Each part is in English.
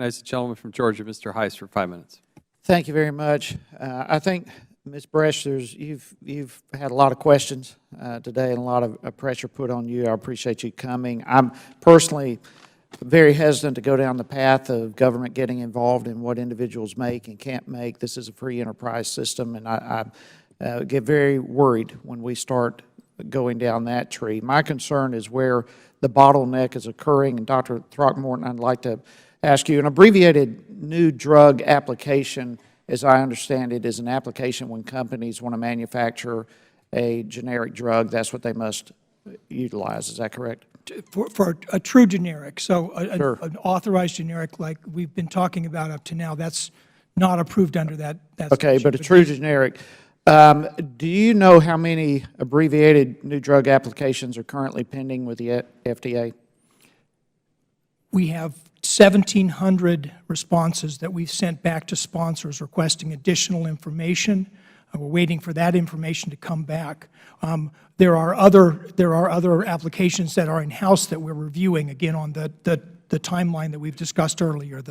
Nice, the gentleman from Georgia, Mr. Hice, for 5 minutes. Thank you very much. I think, Ms. Bresch, you've had a lot of questions today and a lot of pressure put on you. I appreciate you coming. I'm personally very hesitant to go down the path of government getting involved in what individuals make and can't make. This is a free enterprise system, and I get very worried when we start going down that tree. My concern is where the bottleneck is occurring, and Dr. Throckmorton, I'd like to ask you, an abbreviated new drug application, as I understand it, is an application when companies want to manufacture a generic drug. That's what they must utilize. Is that correct? For a true generic, so Sure. an authorized generic like we've been talking about up to now, that's not approved under that Okay, statute, but a true generic. Do you know how many abbreviated new drug applications are currently pending with the FDA? We have 1,700 responses that we've sent back to sponsors requesting additional information. We're waiting for that information to come back. There are other applications that are in-house that we're reviewing, again, on the timeline that we've discussed earlier.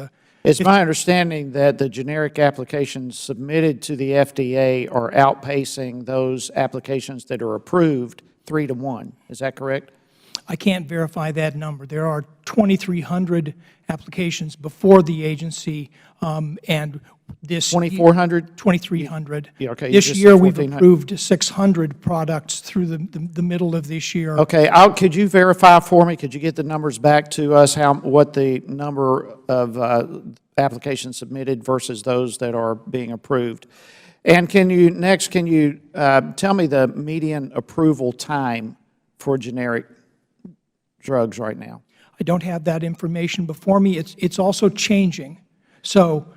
It's my understanding that the generic applications submitted to the FDA are outpacing those applications that are approved 3 to 1. Is that correct? I can't verify that number. There are 2,300 applications before the agency, and this 2,400? 2,300. Yeah, okay, This year we've approved 600 products through the middle of this year. Okay, could you verify for me? Could you get the numbers back to us? What the number of applications submitted versus those that are being approved? And can you tell me the median approval time for generic drugs right now? I don't have that information before me. It's also changing. So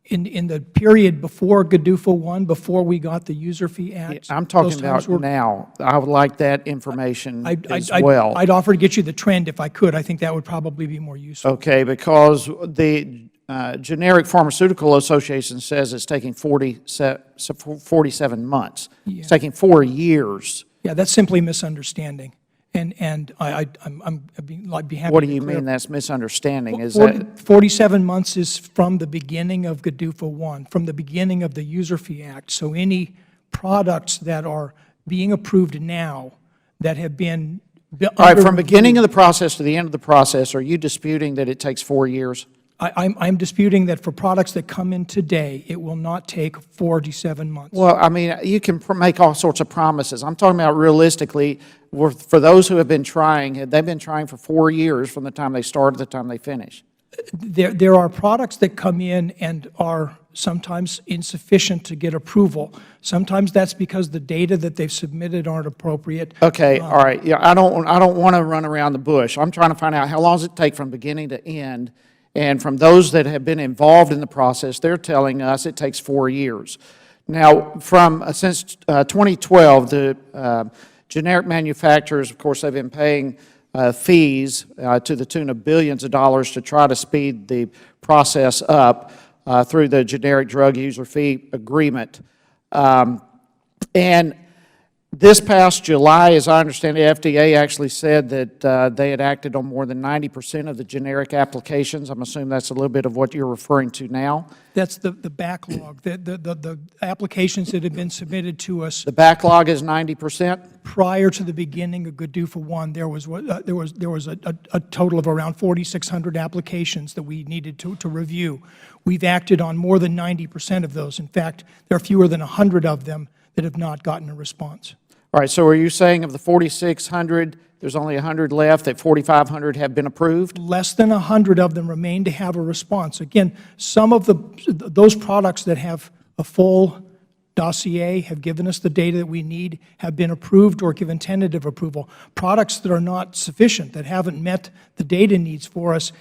in the period before GDUFA 1, before we got the User Fee Act, I'm talking about now. I would like that information as well. I'd offer to get you the trend if I could. I think that would probably be more useful. Okay, because the Generic Pharmaceutical Association says it's taking 47 months. Yeah. It's taking 4 years. Yeah, that's simply misunderstanding. And I'd be happy. What do you mean that's misunderstanding? Is 47 months is from the beginning of GDUFA 1, from the beginning of the User Fee Act. So any products that are being approved now that have been all right, from beginning of the process to the end of the process, are you disputing that it takes 4 years? I'm disputing that for products that come in today, it will not take 47 months. Well, I mean, you can make all sorts of promises. I'm talking about realistically, for those who have been trying, they've been trying for 4 years from the time they start to the time they finish. There are products that come in and are sometimes insufficient to get approval. Sometimes that's because the data that they've submitted aren't appropriate. Okay, all right. Yeah, I don't want to run around the bush. I'm trying to find out how long does it take from beginning to end. And from those that have been involved in the process, they're telling us it takes 4 years. Now, since 2012, the generic manufacturers, of course, they've been paying fees to the tune of billions of dollars to try to speed the process up through the generic drug user fee agreement. And this past July, as I understand it, the FDA actually said that they had acted on more than 90% of the generic applications. I'm assuming that's a little bit of what you're referring to now. That's the backlog, the applications that have been submitted to us. The backlog is 90%? Prior to the beginning of GDUFA 1, there was a total of around 4,600 applications that we needed to review. We've acted on more than 90% of those. In fact, there are fewer than 100 of them that have not gotten a response. All right, so are you saying of the 4,600, there's only 100 left, that 4,500 have been approved? Less than 100 of them remain to have a response. Again, some of those products that have a full dossier, have given us the data that we need, have been approved or given tentative approval. Products that are not sufficient, that haven't met the data needs for us,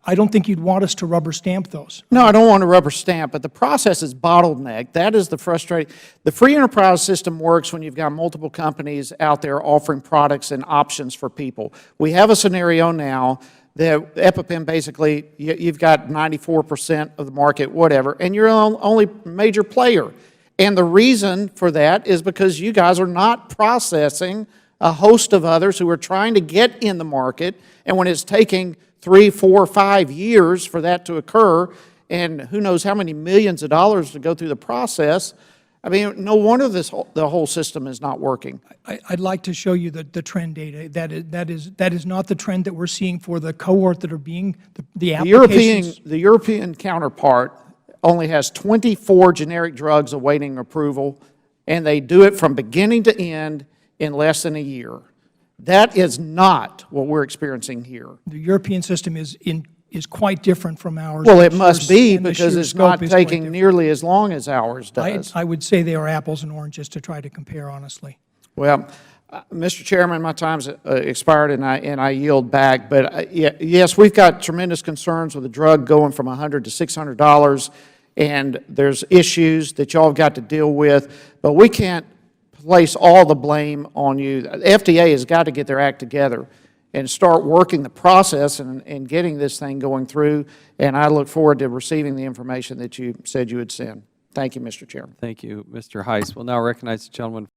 I don't think you'd want us to rubber stamp those. No, I don't want to rubber stamp, but the process is bottlenecked. That is the frustrating. The free enterprise system works when you've got multiple companies out there offering products and options for people. We have a scenario now that EpiPen basically, you've got 94% of the market, whatever, and you're the only major player. And the reason for that is because you guys are not processing a host of others who are trying to get in the market, and when it's taking 3, 4, 5 years for that to occur, and who knows how many millions of dollars to go through the process. I mean, no wonder the whole system is not working. I'd like to show you the trend data. That is not the trend that we're seeing for the cohort that are being, the applications. The European counterpart only has 24 generic drugs awaiting approval, and they do it from beginning to end in less than a year. That is not what we're experiencing here. The European system is quite different from ours. Well, it must be, And the because sheer it's not scope is quite taking different. nearly as long as ours does. I would say they are apples and oranges to try to compare, honestly. Well, Mr. Chairman, my time's expired, and I yield back. But yes, we've got tremendous concerns with the drug going from $100 to $600, and there's issues that y'all have got to deal with. But we can't place all the blame on you. The FDA has got to get their act together and start working the process and getting this thing going through. And I look forward to receiving the information that you said you would send. Thank you, Mr. Chairman. Thank you, Mr. Hice. We'll now recognize the gentleman